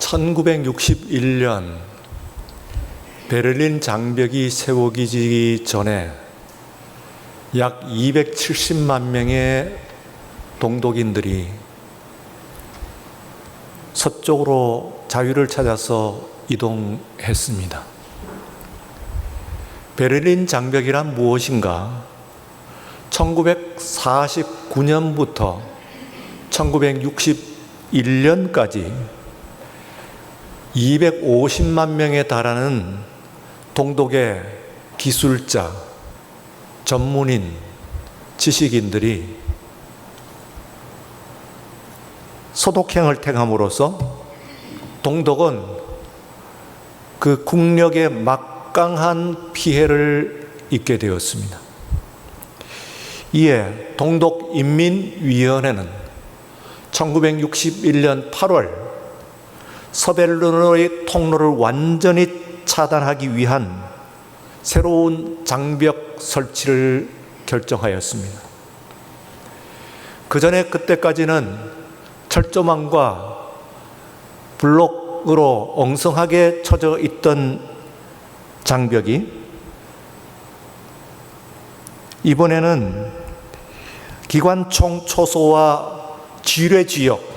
1961년 베를린 장벽이 세워지기 전에 약 270만 명의 동독인들이 서쪽으로 자유를 찾아서 이동했습니다. 베를린 장벽이란 무엇인가? 1949년부터 1961년까지 250만 명에 달하는 동독의 기술자, 전문인, 지식인들이 소독행을 택함으로써 동독은 그 국력에 막강한 피해를 입게 되었습니다. 이에 동독인민위원회는 1961년 8월 서베르노의 통로를 완전히 차단하기 위한 새로운 장벽 설치를 결정하였습니다. 그때까지는 철조망과 블록으로 엉성하게 쳐져 있던 장벽이 이번에는 기관총 초소와 지뢰지역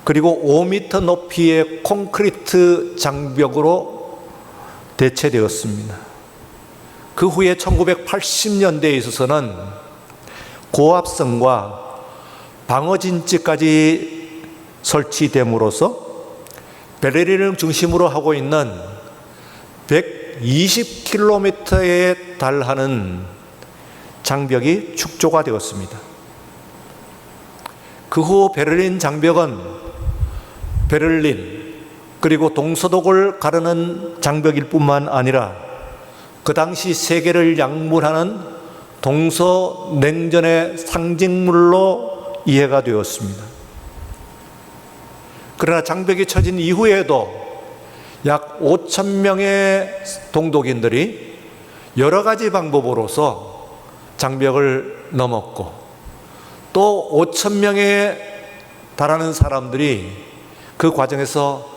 그리고 5m 높이의 콘크리트 장벽으로 대체되었습니다. 그 후에 1980년대에 있어서는 고압성과 방어진지까지 설치됨으로써 베를린을 중심으로 하고 있는 120km에 달하는 장벽이 축조가 되었습니다. 그 후 베를린 장벽은 베를린 그리고 동서독을 가르는 장벽일 뿐만 아니라 그 당시 세계를 양분하는 동서냉전의 상징물로 이해가 되었습니다. 그러나 장벽이 쳐진 이후에도 약 5,000명의 동독인들이 여러 가지 방법으로서 장벽을 넘었고 또 5,000명에 달하는 사람들이 그 과정에서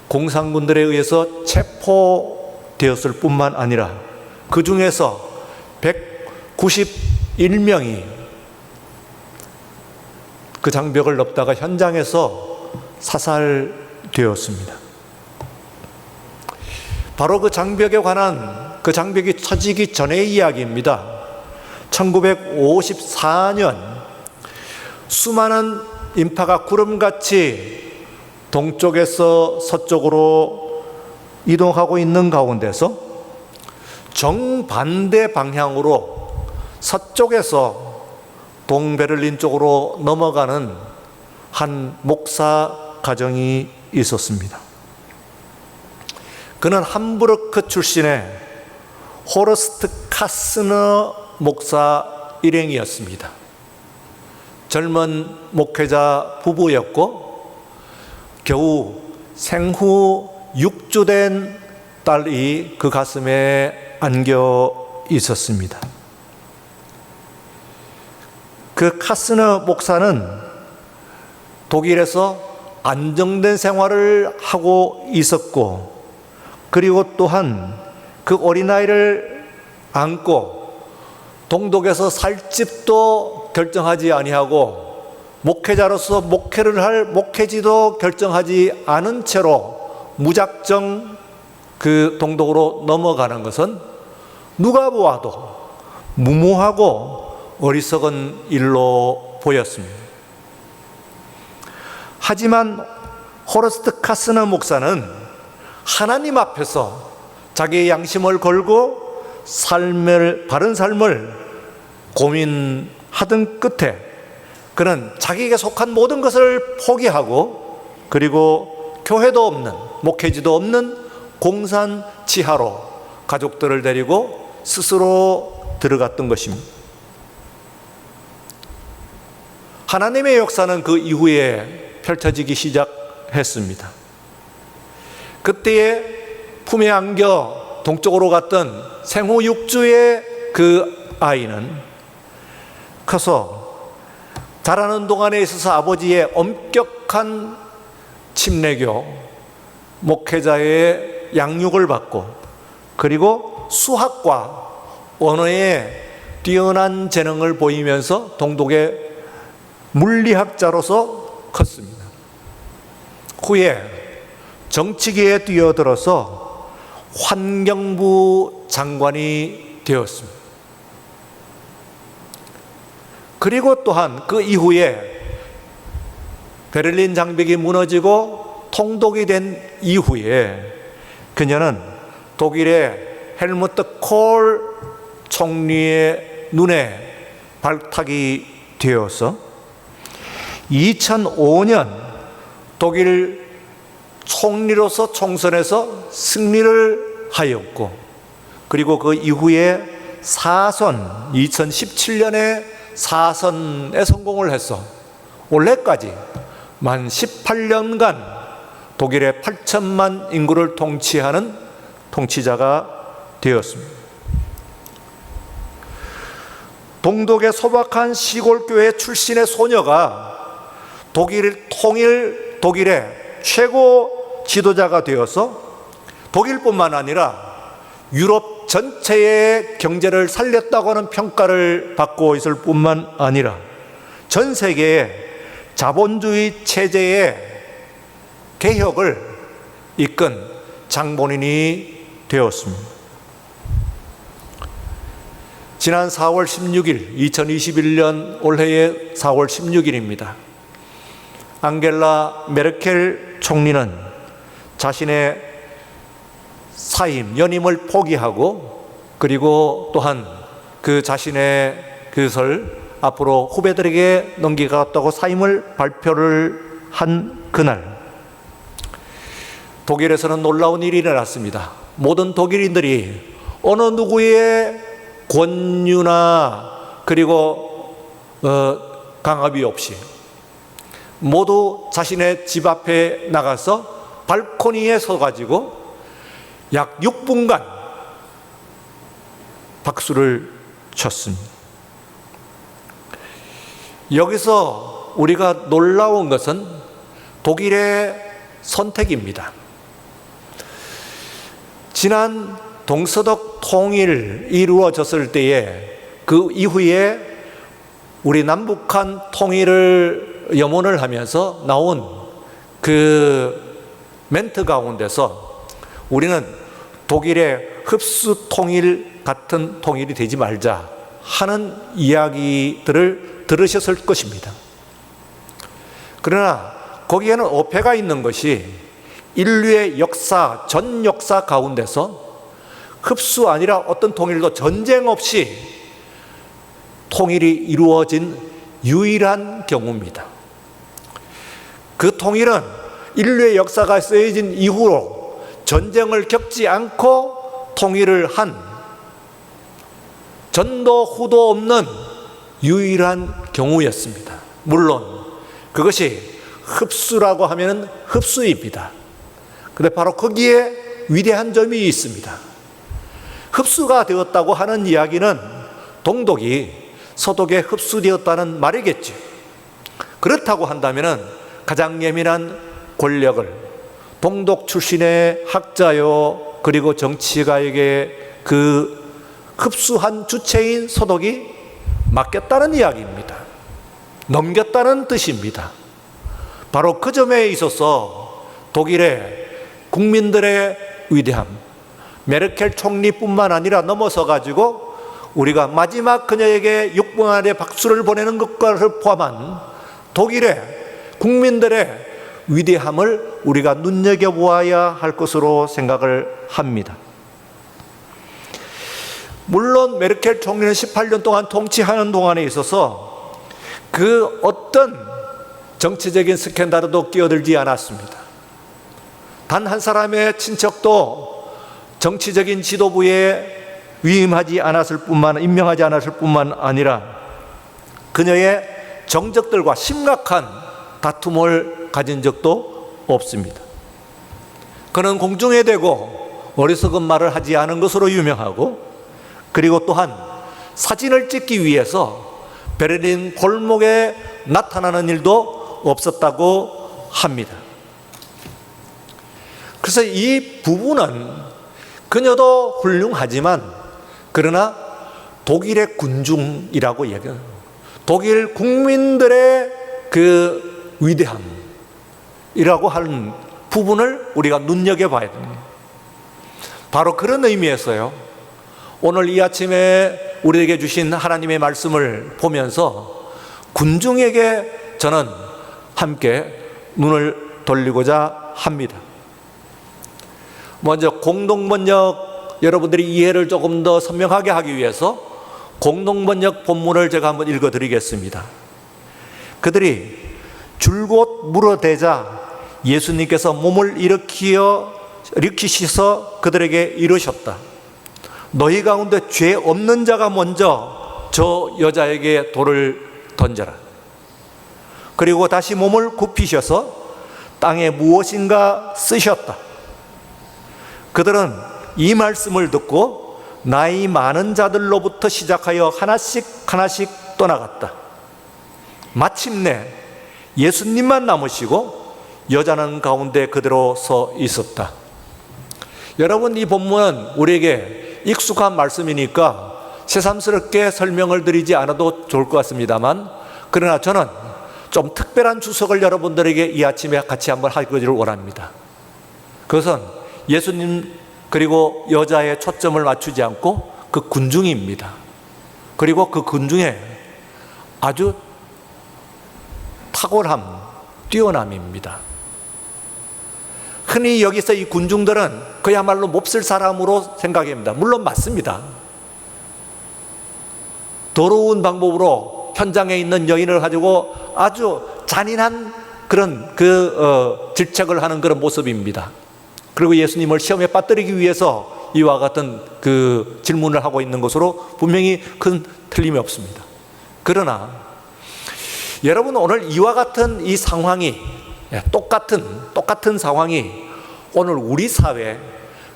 공산군들에 의해서 체포되었을 뿐만 아니라 그 중에서 191명이 그 장벽을 넘다가 현장에서 사살되었습니다. 바로 그 장벽에 관한 그 장벽이 쳐지기 전의 이야기입니다. 1954년 수많은 인파가 구름같이 동쪽에서 서쪽으로 이동하고 있는 가운데서 정반대 방향으로 서쪽에서 동베를린 쪽으로 넘어가는 한 목사 가정이 있었습니다. 그는 함부르크 출신의 호르스트 카스너 목사 일행이었습니다. 젊은 목회자 부부였고 겨우 생후 6주 된 딸이 그 가슴에 안겨 있었습니다. 그 카스너 목사는 독일에서 안정된 생활을 하고 있었고 그리고 또한 그 어린아이를 안고 동독에서 살 집도 결정하지 아니하고 목회자로서 목회를 할 목회지도 결정하지 않은 채로 무작정 그 동독으로 넘어가는 것은 누가 보아도 무모하고 어리석은 일로 보였습니다. 하지만 호르스트 카스너 목사는 하나님 앞에서 자기의 양심을 걸고 바른 삶을 고민하던 끝에 그는 자기에게 속한 모든 것을 포기하고 그리고 교회도 없는 목회지도 없는 공산 지하로 가족들을 데리고 스스로 들어갔던 것입니다. 하나님의 역사는 그 이후에 펼쳐지기 시작했습니다. 그때에 품에 안겨 동쪽으로 갔던 생후 6주의 그 아이는 커서 자라는 동안에 있어서 아버지의 엄격한 침례교 목회자의 양육을 받고 그리고 수학과 언어에 뛰어난 재능을 보이면서 동독의 물리학자로서 컸습니다. 후에 정치계에 뛰어들어서 환경부 장관이 되었습니다. 그리고 또한 그 이후에 베를린 장벽이 무너지고 통독이 된 이후에 그녀는 독일의 헬무트 콜 총리의 눈에 발탁이 되어서 2005년 독일 총리로서 총선에서 승리를 하였고 그리고 그 이후에 2017년에 사선에 성공을 해서 올해까지 만 18년간 독일의 8천만 인구를 통치하는 통치자가 되었습니다. 동독의 소박한 시골교회 출신의 소녀가 독일의 최고 지도자가 되어서 독일뿐만 아니라 유럽 전체의 경제를 살렸다고 하는 평가를 받고 있을 뿐만 아니라 전 세계의 자본주의 체제의 개혁을 이끈 장본인이 되었습니다. 지난 4월 16일, 2021년 올해의 4월 16일입니다. 앙겔라 메르켈 총리는 자신의 연임을 포기하고 그리고 또한 그 자신의 그것을 앞으로 후배들에게 넘기겠다고 사임을 발표를 한 그날 독일에서는 놀라운 일이 일어났습니다. 모든 독일인들이 어느 누구의 권유나 그리고 강압이 없이 모두 자신의 집 앞에 나가서 발코니에 서가지고 약 6분간 박수를 쳤습니다. 여기서 우리가 놀라운 것은 독일의 선택입니다. 지난 동서독 통일이 이루어졌을 때에 그 이후에 우리 남북한 통일을 염원을 하면서 나온 그 멘트 가운데서 우리는 독일의 흡수 통일 같은 통일이 되지 말자 하는 이야기들을 들으셨을 것입니다. 그러나 거기에는 어폐가 있는 것이 인류의 역사, 전 역사 가운데서 흡수 아니라 어떤 통일도 전쟁 없이 통일이 이루어진 유일한 경우입니다. 그 통일은 인류의 역사가 쓰여진 이후로 전쟁을 겪지 않고 통일을 한 전도 후도 없는 유일한 경우였습니다. 물론 그것이 흡수라고 하면 흡수입니다. 그런데 바로 거기에 위대한 점이 있습니다. 흡수가 되었다고 하는 이야기는 동독이 서독에 흡수되었다는 말이겠죠. 그렇다고 한다면 가장 예민한 권력을 동독 출신의 학자요 그리고 정치가에게 그 흡수한 주체인 서독이 맡겼다는 이야기입니다. 넘겼다는 뜻입니다. 바로 그 점에 있어서 독일의 국민들의 위대함, 메르켈 총리뿐만 아니라 넘어서 가지고 우리가 마지막 그녀에게 6분 안에 박수를 보내는 것과를 포함한 독일의 국민들의 위대함을 우리가 눈여겨보아야 할 것으로 생각을 합니다. 물론 메르켈 총리는 18년 동안 통치하는 동안에 있어서 그 어떤 정치적인 스캔들도 끼어들지 않았습니다. 단 한 사람의 친척도 정치적인 지도부에 임명하지 않았을 뿐만 아니라 그녀의 정적들과 심각한 다툼을 가진 적도 없습니다. 그는 공중에 대고 어리석은 말을 하지 않은 것으로 유명하고 그리고 또한 사진을 찍기 위해서 베를린 골목에 나타나는 일도 없었다고 합니다. 그래서 이 부부는 그녀도 훌륭하지만 그러나 독일의 군중이라고 얘기해요. 독일 국민들의 그 위대함이라고 하는 부분을 우리가 눈여겨봐야 됩니다. 바로 그런 의미에서요, 오늘 이 아침에 우리에게 주신 하나님의 말씀을 보면서 군중에게 저는 함께 눈을 돌리고자 합니다. 먼저 공동번역, 여러분들이 이해를 조금 더 선명하게 하기 위해서 공동번역 본문을 제가 한번 읽어드리겠습니다. 그들이 줄곧 물어대자 예수님께서 몸을 일으키셔서 그들에게 이르셨다. 너희 가운데 죄 없는 자가 먼저 저 여자에게 돌을 던져라. 그리고 다시 몸을 굽히셔서 땅에 무엇인가 쓰셨다. 그들은 이 말씀을 듣고 나이 많은 자들로부터 시작하여 하나씩 하나씩 떠나갔다. 마침내 예수님만 남으시고 여자는 가운데 그대로 서 있었다. 여러분, 이 본문은 우리에게 익숙한 말씀이니까 새삼스럽게 설명을 드리지 않아도 좋을 것 같습니다만, 그러나 저는 좀 특별한 주석을 여러분들에게 이 아침에 같이 한번 하기를 원합니다. 그것은 예수님 그리고 여자의 초점을 맞추지 않고 그 군중입니다. 그리고 그 군중에 아주 탁월함, 뛰어남입니다. 흔히 여기서 이 군중들은 그야말로 몹쓸 사람으로 생각합니다. 물론 맞습니다. 더러운 방법으로 현장에 있는 여인을 가지고 아주 잔인한 그런 질책을 하는 그런 모습입니다. 그리고 예수님을 시험에 빠뜨리기 위해서 이와 같은 그 질문을 하고 있는 것으로 분명히 큰 틀림이 없습니다. 그러나 여러분, 오늘 이와 같은 이 상황이 똑같은 상황이 오늘 우리 사회,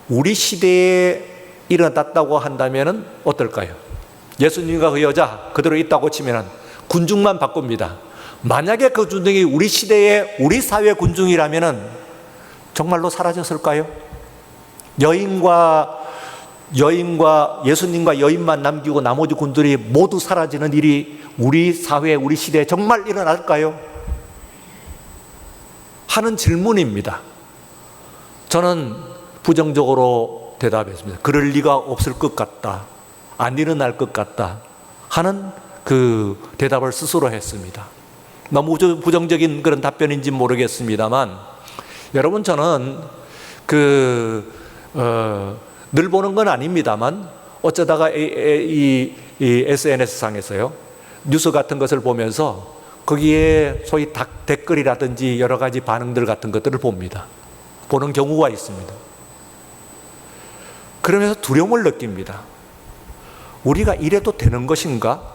우리 시대에 일어났다고 한다면 어떨까요? 예수님과 그 여자 그대로 있다고 치면 군중만 바꿉니다. 만약에 그 군중이 우리 시대의 우리 사회 군중이라면 정말로 사라졌을까요? 여인과 예수님과 여인만 남기고 나머지 군들이 모두 사라지는 일이 우리 사회, 우리 시대에 정말 일어날까요? 하는 질문입니다. 저는 부정적으로 대답했습니다. 그럴 리가 없을 것 같다. 안 일어날 것 같다. 하는 그 대답을 스스로 했습니다. 너무 부정적인 그런 답변인지 모르겠습니다만, 여러분, 저는 늘 보는 건 아닙니다만 어쩌다가 이 SNS상에서요, 뉴스 같은 것을 보면서 거기에 소위 댓글이라든지 여러 가지 반응들 같은 것들을 보는 경우가 있습니다. 그러면서 두려움을 느낍니다. 우리가 이래도 되는 것인가?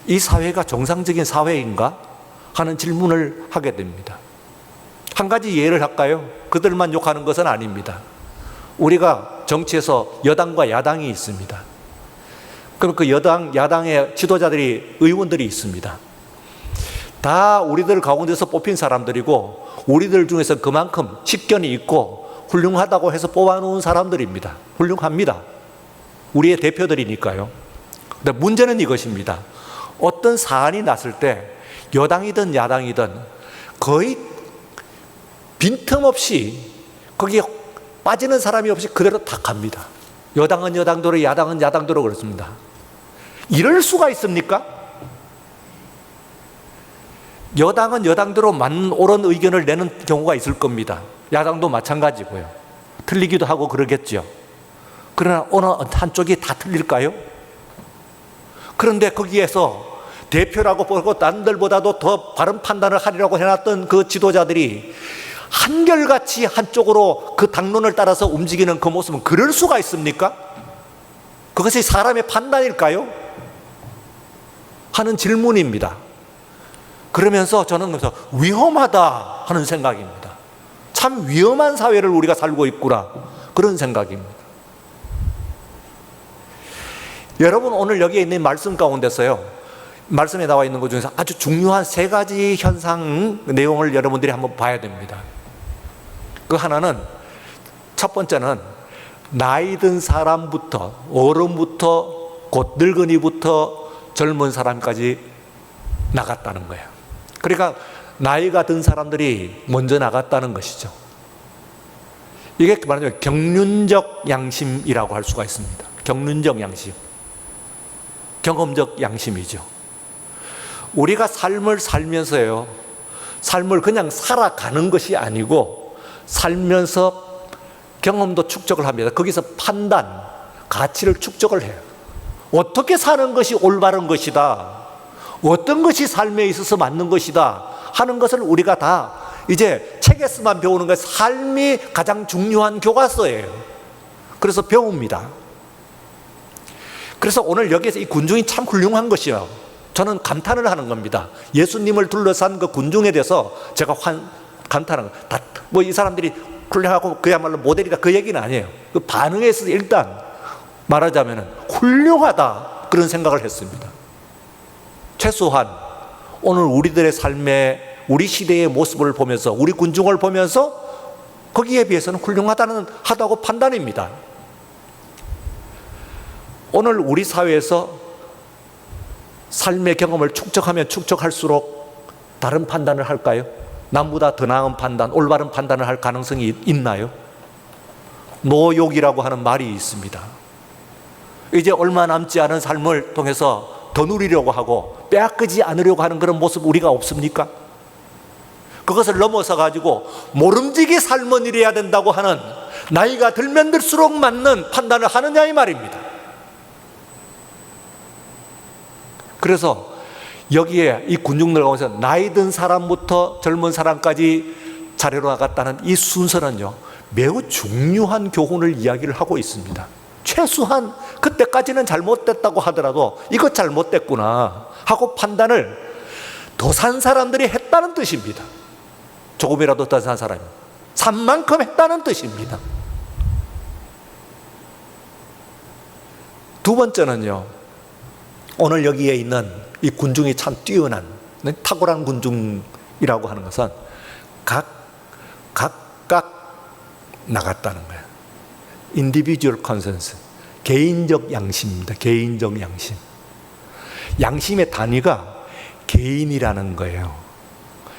이 사회가 정상적인 사회인가? 하는 질문을 하게 됩니다. 한 가지 예를 할까요? 그들만 욕하는 것은 아닙니다. 우리가 정치에서 여당과 야당이 있습니다. 그럼 그 야당의 지도자들이, 의원들이 있습니다. 다 우리들 가운데서 뽑힌 사람들이고 우리들 중에서 그만큼 식견이 있고 훌륭하다고 해서 뽑아놓은 사람들입니다. 훌륭합니다. 우리의 대표들이니까요. 근데 문제는 이것입니다. 어떤 사안이 났을 때 여당이든 야당이든 거의 빈틈없이 거기에 빠지는 사람이 없이 그대로 다 갑니다. 여당은 여당대로, 야당은 야당대로 그렇습니다. 이럴 수가 있습니까? 여당은 여당대로 맞는 옳은 의견을 내는 경우가 있을 겁니다. 야당도 마찬가지고요. 틀리기도 하고 그러겠죠. 그러나 어느 한쪽이 다 틀릴까요? 그런데 거기에서 대표라고 보고 남들보다도 더 바른 판단을 하리라고 해놨던 그 지도자들이 한결같이 한쪽으로 그 당론을 따라서 움직이는 그 모습은 그럴 수가 있습니까? 그것이 사람의 판단일까요? 하는 질문입니다. 그러면서 저는 그래서 위험하다 하는 생각입니다. 참 위험한 사회를 우리가 살고 있구나, 그런 생각입니다. 여러분, 오늘 여기에 있는 말씀 가운데서요, 말씀에 나와 있는 것 중에서 아주 중요한 세 가지 현상 내용을 여러분들이 한번 봐야 됩니다. 그 하나는 첫 번째는 나이 든 사람부터, 어른부터, 곧 늙은이부터 젊은 사람까지 나갔다는 거예요. 그러니까 나이가 든 사람들이 먼저 나갔다는 것이죠. 이게 말하자면 경륜적 양심이라고 할 수가 있습니다. 경륜적 양심, 경험적 양심이죠. 우리가 삶을 살면서요, 삶을 그냥 살아가는 것이 아니고 살면서 경험도 축적을 합니다. 거기서 판단, 가치를 축적을 해요. 어떻게 사는 것이 올바른 것이다, 어떤 것이 삶에 있어서 맞는 것이다 하는 것을 우리가 다 이제 책에서만 배우는 게 삶이 가장 중요한 교과서예요. 그래서 배웁니다. 그래서 오늘 여기에서 이 군중이 참 훌륭한 것이요, 저는 감탄을 하는 겁니다. 예수님을 둘러싼 그 군중에 대해서 제가 감탄하는 거예요. 뭐 이 사람들이 훌륭하고 그야말로 모델이다 그 얘기는 아니에요. 그 반응에 있어서 일단 말하자면 훌륭하다 그런 생각을 했습니다. 최소한 오늘 우리들의 삶에 우리 시대의 모습을 보면서 우리 군중을 보면서 거기에 비해서는 훌륭하다고 판단입니다. 오늘 우리 사회에서 삶의 경험을 축적하면 축적할수록 다른 판단을 할까요? 남보다 더 나은 판단, 올바른 판단을 할 가능성이 있나요? 노욕이라고 하는 말이 있습니다. 이제 얼마 남지 않은 삶을 통해서 더 누리려고 하고 빼앗기지 않으려고 하는 그런 모습 우리가 없습니까? 그것을 넘어서 가지고 모름지기 삶은 이래야 된다고 하는, 나이가 들면 들수록 맞는 판단을 하느냐 이 말입니다. 그래서 여기에 이 군중들 가운데서 나이 든 사람부터 젊은 사람까지 자리로 나갔다는 이 순서는요, 매우 중요한 교훈을 이야기를 하고 있습니다. 최소한 그때까지는 잘못됐다고 하더라도 이것 잘못됐구나 하고 판단을 더 산 사람들이 했다는 뜻입니다. 조금이라도 더 산 사람이 산 만큼 했다는 뜻입니다. 두 번째는요, 오늘 여기에 있는 이 군중이 참 뛰어난 탁월한 군중이라고 하는 것은 각각 나갔다는 거예요. individual consensus, 개인적 양심입니다. 개인적 양심. 양심의 단위가 개인이라는 거예요.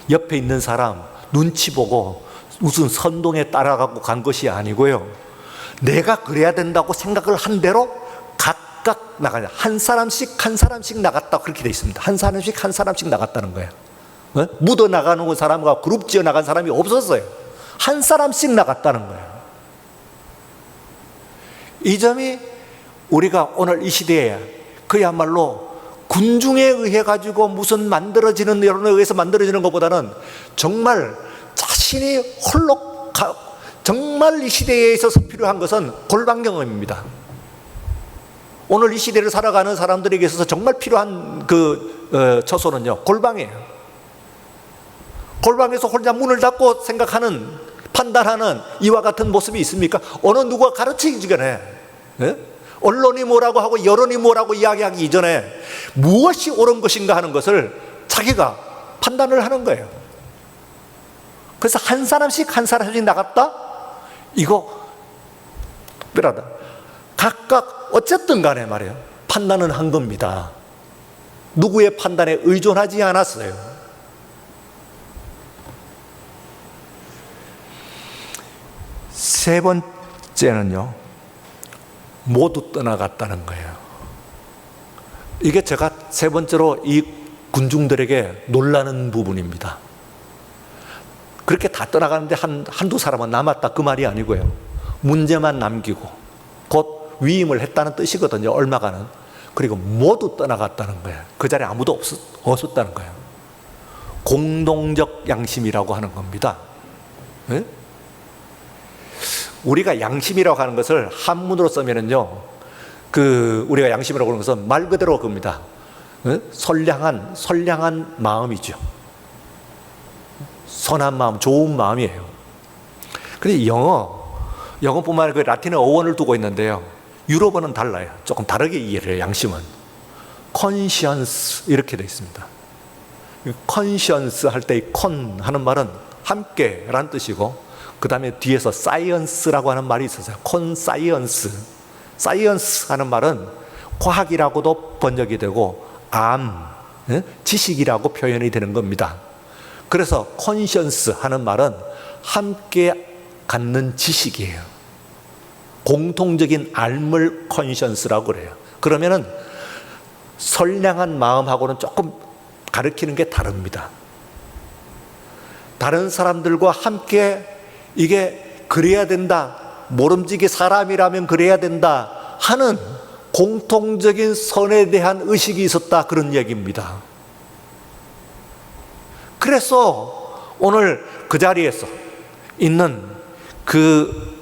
옆에 있는 사람 눈치 보고 무슨 선동에 따라가고 간 것이 아니고요, 내가 그래야 된다고 생각을 한 대로 각각 나가냐, 한 사람씩 나갔다 그렇게 돼 있습니다. 한 사람씩 나갔다는 거예요. 묻어 나가는 사람과 그룹 지어 나간 사람이 없었어요. 한 사람씩 나갔다는 거예요. 이 점이 우리가 오늘 이 시대에 그야말로 군중에 의해 가지고 무슨 만들어지는, 여론에 의해서 만들어지는 것보다는 정말 자신이 홀로 정말 이 시대에 있어서 필요한 것은 골방 경험입니다. 오늘 이 시대를 살아가는 사람들에게 있어서 정말 필요한 처소는요, 골방이에요. 골방에서 혼자 문을 닫고 생각하는, 판단하는 이와 같은 모습이 있습니까? 어느 누가 가르치기 전에, 언론이 뭐라고 하고 여론이 뭐라고 이야기하기 이전에 무엇이 옳은 것인가 하는 것을 자기가 판단을 하는 거예요. 그래서 한 사람씩 나갔다? 이거 특별하다. 각각 어쨌든 간에 말이에요, 판단은 한 겁니다. 누구의 판단에 의존하지 않았어요. 세 번째는요, 모두 떠나갔다는 거예요. 이게 제가 세 번째로 이 군중들에게 놀라는 부분입니다. 그렇게 다 떠나가는데 한두 사람은 남았다 그 말이 아니고요, 문제만 남기고 곧 위임을 했다는 뜻이거든요, 얼마간은. 그리고 모두 떠나갔다는 거예요. 그 자리에 아무도 없었다는 거예요. 공동적 양심이라고 하는 겁니다. 네? 우리가 양심이라고 하는 것을 한문으로 쓰면은요, 우리가 양심이라고 하는 것은 말 그대로 그겁니다. 선량한 마음이죠. 선한 마음, 좋은 마음이에요. 근데 영어뿐만 아니라 라틴어 어원을 두고 있는데요, 유럽어는 달라요. 조금 다르게 이해를 해요. 양심은 conscience 이렇게 되어 있습니다. conscience 할 때 이 con 하는 말은 함께라는 뜻이고, 그 다음에 뒤에서 사이언스라고 하는 말이 있었어요. 콘사이언스. 사이언스 하는 말은 과학이라고도 번역이 되고 지식이라고 표현이 되는 겁니다. 그래서 컨션스 하는 말은 함께 갖는 지식이에요. 공통적인 알물 컨션스라고 그래요. 그러면은 선량한 마음하고는 조금 가르치는 게 다릅니다. 다른 사람들과 함께 이게 그래야 된다, 모름지기 사람이라면 그래야 된다 하는 공통적인 선에 대한 의식이 있었다, 그런 얘기입니다. 그래서 오늘 그 자리에서 있는 그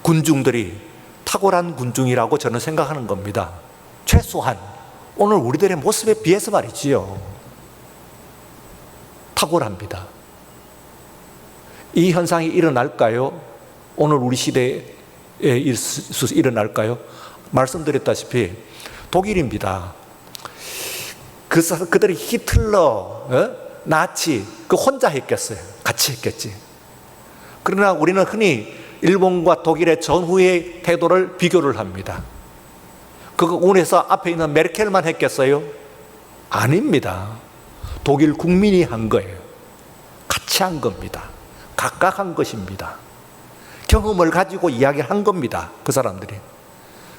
군중들이 탁월한 군중이라고 저는 생각하는 겁니다. 최소한 오늘 우리들의 모습에 비해서 말이지요. 탁월합니다. 이 현상이 일어날까요? 오늘 우리 시대에 일어날까요? 말씀드렸다시피 독일입니다. 그들이 히틀러, 나치 그 혼자 했겠어요? 같이 했겠지. 그러나 우리는 흔히 일본과 독일의 전후의 태도를 비교를 합니다. 그거 운에서 앞에 있는 메르켈만 했겠어요? 아닙니다. 독일 국민이 한 거예요. 같이 한 겁니다. 각각 한 것입니다. 경험을 가지고 이야기한 겁니다. 그 사람들이.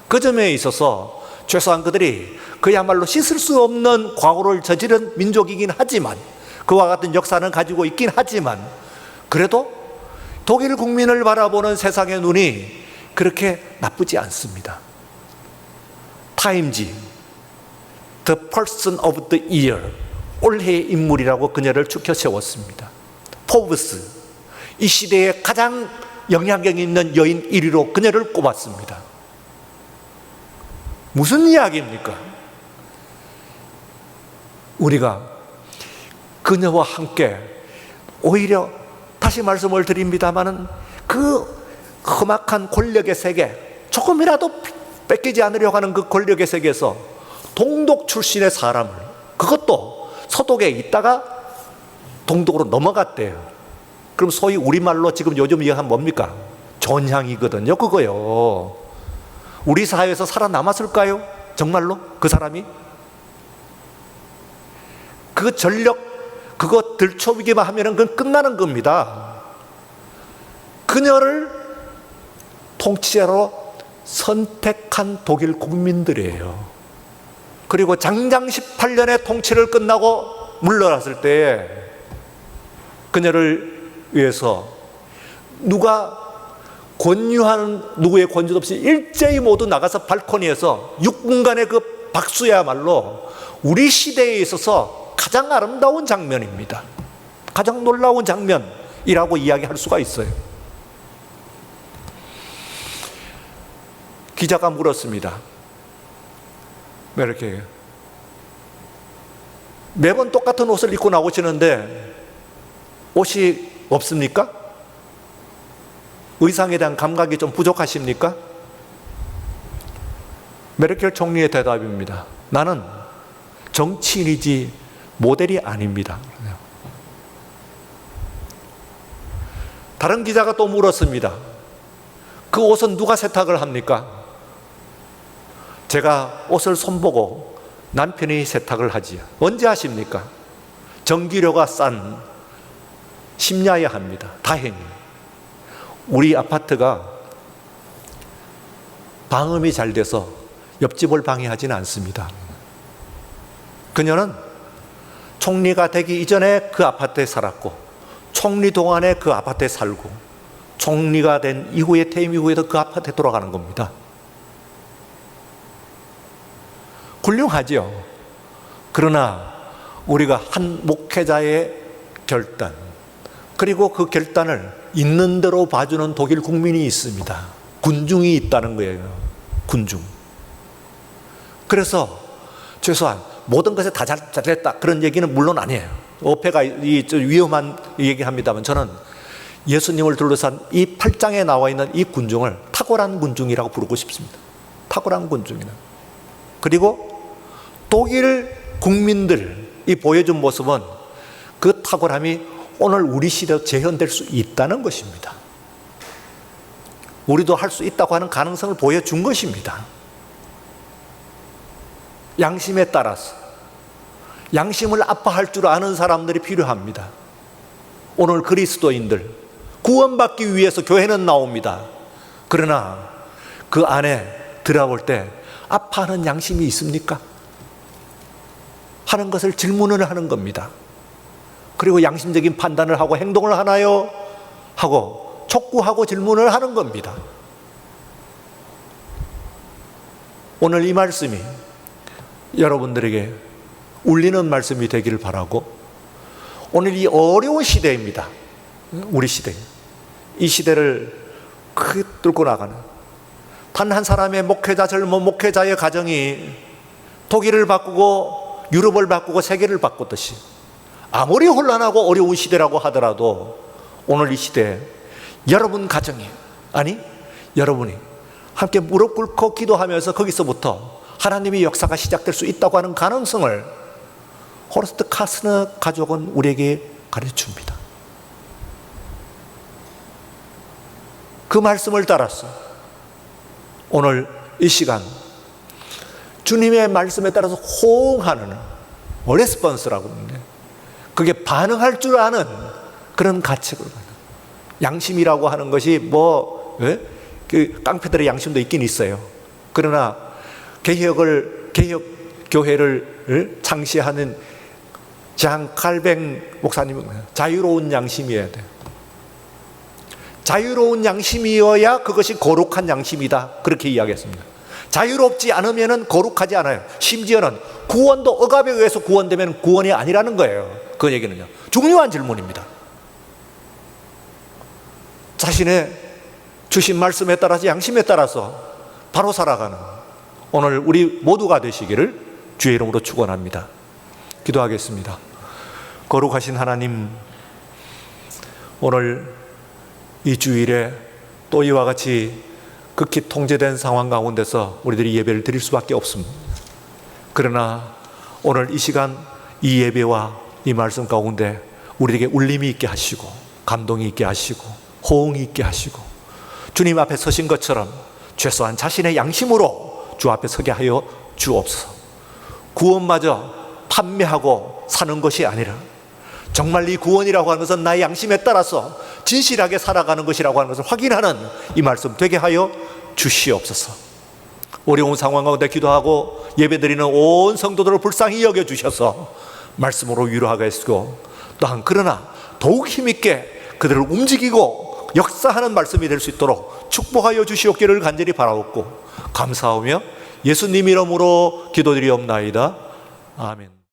그 점에 있어서 최소한 그들이 그야말로 씻을 수 없는 과오를 저지른 민족이긴 하지만, 그와 같은 역사는 가지고 있긴 하지만, 그래도 독일 국민을 바라보는 세상의 눈이 그렇게 나쁘지 않습니다. 타임지, The Person of the Year, 올해의 인물이라고 그녀를 추켜 세웠습니다. 포브스, 이 시대에 가장 영향력 있는 여인 1위로 그녀를 꼽았습니다. 무슨 이야기입니까? 우리가 그녀와 함께 오히려 다시 말씀을 드립니다마는 그 험악한 권력의 세계, 조금이라도 뺏기지 않으려고 하는 그 권력의 세계에서 동독 출신의 사람을, 그것도 서독에 있다가 동독으로 넘어갔대요. 그럼 소위 우리말로 지금 요즘 이야기하면 뭡니까? 전향이거든요, 그거요. 우리 사회에서 살아남았을까요? 정말로 그 사람이? 그 전력, 그거 들춰보기만 하면 그건 끝나는 겁니다. 그녀를 통치자로 선택한 독일 국민들이에요. 그리고 장장 18년의 통치를 끝나고 물러났을 때에 그녀를 위해서 누구의 권유도 없이 일제히 모두 나가서 발코니에서 6분간의 그 박수야말로 우리 시대에 있어서 가장 아름다운 장면입니다. 가장 놀라운 장면이라고 이야기할 수가 있어요. 기자가 물었습니다. 왜 이렇게 매번 똑같은 옷을 입고 나오시는데 옷이 없습니까? 의상에 대한 감각이 좀 부족하십니까? 메르켈 총리의 대답입니다. 나는 정치인이지 모델이 아닙니다. 다른 기자가 또 물었습니다. 그 옷은 누가 세탁을 합니까? 제가 옷을 손보고 남편이 세탁을 하지요. 언제 하십니까? 전기료가 싼 심야에 합니다. 다행히. 우리 아파트가 방음이 잘 돼서 옆집을 방해하지는 않습니다. 그녀는 총리가 되기 이전에 그 아파트에 살았고, 총리 동안에 그 아파트에 살고, 총리가 된 이후에, 퇴임 이후에도 그 아파트에 돌아가는 겁니다. 훌륭하죠. 그러나 우리가 한 목회자의 결단, 그리고 그 결단을 있는 대로 봐주는 독일 국민이 있습니다. 군중이 있다는 거예요. 군중. 그래서 최소한 모든 것에 다 잘됐다 그런 얘기는 물론 아니에요. 어폐가 위험한 얘기합니다만, 저는 예수님을 둘러싼 이 8장에 나와 있는 이 군중을 탁월한 군중이라고 부르고 싶습니다. 탁월한 군중이다. 그리고 독일 국민들이 보여준 모습은 그 탁월함이 오늘 우리 시대에 재현될 수 있다는 것입니다. 우리도 할 수 있다고 하는 가능성을 보여준 것입니다. 양심에 따라서 양심을 아파할 줄 아는 사람들이 필요합니다. 오늘 그리스도인들 구원받기 위해서 교회는 나옵니다. 그러나 그 안에 들어볼 때 아파하는 양심이 있습니까? 하는 것을 질문을 하는 겁니다. 그리고 양심적인 판단을 하고 행동을 하나요? 하고 촉구하고 질문을 하는 겁니다. 오늘 이 말씀이 여러분들에게 울리는 말씀이 되기를 바라고, 오늘 이 어려운 시대입니다. 우리 시대, 이 시대를 크게 뚫고 나가는 단 한 사람의 목회자, 젊은 목회자의 가정이 독일을 바꾸고 유럽을 바꾸고 세계를 바꿨듯이 아무리 혼란하고 어려운 시대라고 하더라도 오늘 이 시대에 여러분 가정이, 아니 여러분이 함께 무릎 꿇고 기도하면서 거기서부터 하나님의 역사가 시작될 수 있다고 하는 가능성을 호르스트 카스너 가족은 우리에게 가르쳐줍니다. 그 말씀을 따라서 오늘 이 시간 주님의 말씀에 따라서 호응하는 레스폰스라고 하는데, 그게 반응할 줄 아는 그런 가책을 가는 양심이라고 하는 것이 그 깡패들의 양심도 있긴 있어요. 그러나 개혁 교회를 창시하는 장 칼뱅 목사님은 자유로운 양심이어야 돼요. 자유로운 양심이어야 그것이 거룩한 양심이다, 그렇게 이야기했습니다. 자유롭지 않으면 거룩하지 않아요. 심지어는 구원도 억압에 의해서 구원되면 구원이 아니라는 거예요. 그 얘기는요, 중요한 질문입니다. 자신의 주신 말씀에 따라서 양심에 따라서 바로 살아가는 오늘 우리 모두가 되시기를 주의 이름으로 축원합니다. 기도하겠습니다. 거룩하신 하나님, 오늘 이 주일에 또 이와 같이 극히 통제된 상황 가운데서 우리들이 예배를 드릴 수밖에 없습니다. 그러나 오늘 이 시간 이 예배와 이 말씀 가운데 우리에게 울림이 있게 하시고 감동이 있게 하시고 호응이 있게 하시고 주님 앞에 서신 것처럼 최소한 자신의 양심으로 주 앞에 서게 하여 주옵소서. 구원마저 판매하고 사는 것이 아니라 정말 이 구원이라고 하는 것은 나의 양심에 따라서 진실하게 살아가는 것이라고 하는 것을 확인하는 이 말씀 되게 하여 주시옵소서. 어려운 상황 가운데 기도하고 예배드리는 온 성도들을 불쌍히 여겨주셔서 말씀으로 위로하게 하시고, 또한 그러나 더욱 힘있게 그들을 움직이고 역사하는 말씀이 될 수 있도록 축복하여 주시옵기를 간절히 바라옵고 감사하며 예수님 이름으로 기도드리옵나이다. 아멘.